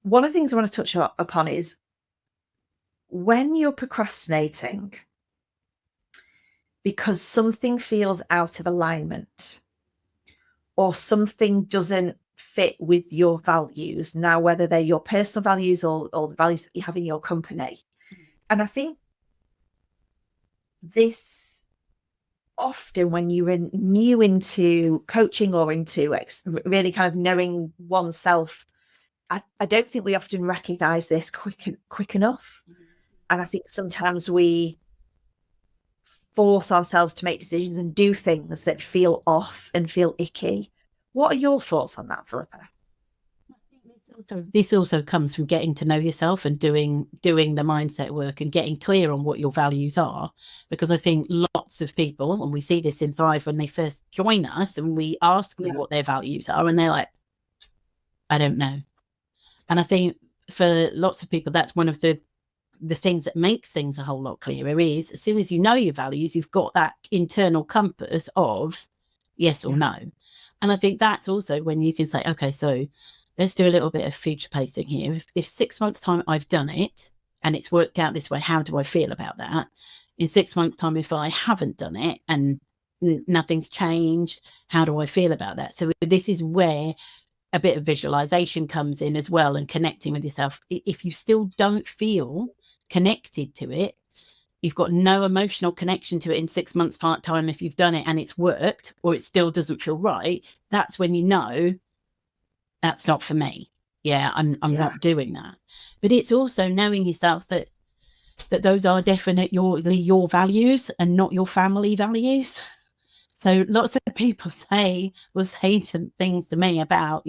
one of the things I want to touch upon is when you're procrastinating because something feels out of alignment or something doesn't fit with your values, now whether they're your personal values or the values that you have in your company. And I think this often when you're new into coaching or into really kind of knowing oneself, I don't think we often recognize this quick enough. And I think sometimes we force ourselves to make decisions and do things that feel off and feel icky. What are your thoughts on that, Philippa? This also comes from getting to know yourself and doing the mindset work and getting clear on what your values are. Because I think lots of people, and we see this in Thrive when they first join us and we ask them what their values are, and they're like, I don't know. And I think for lots of people, that's one of the things that makes things a whole lot clearer is as soon as you know your values, you've got that internal compass of yes or no. And I think that's also when you can say, okay, so let's do a little bit of future pacing here. If 6 months' time I've done it and it's worked out this way, how do I feel about that? In 6 months' time, if I haven't done it and nothing's changed, how do I feel about that? So this is where a bit of visualization comes in as well and connecting with yourself. If you still don't feel connected to it, you've got no emotional connection to it in 6 months time, if you've done it and it's worked or it still doesn't feel right, that's when you know that's not for me. I'm not doing that. But it's also knowing yourself that those are definitely your values and not your family values. So lots of people will say things to me about,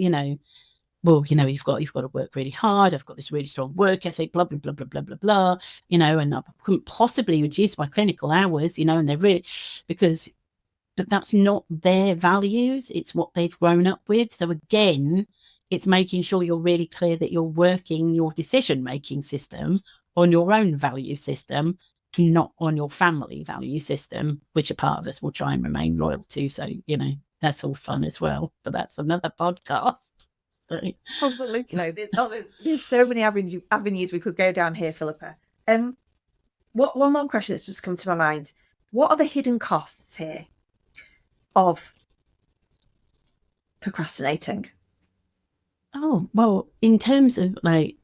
well, you've got to work really hard. I've got this really strong work ethic, blah, blah, blah, blah, blah, blah, blah, and I couldn't possibly reduce my clinical hours, and they're really, but that's not their values. It's what they've grown up with. So again, it's making sure you're really clear that you're working your decision-making system on your own value system, not on your family value system, which a part of us will try and remain loyal to. So, that's all fun as well, but that's another podcast. Absolutely. There's so many avenues we could go down here, Philippa. One more question that's just come to my mind. What are the hidden costs here of procrastinating? Oh, well, in terms of time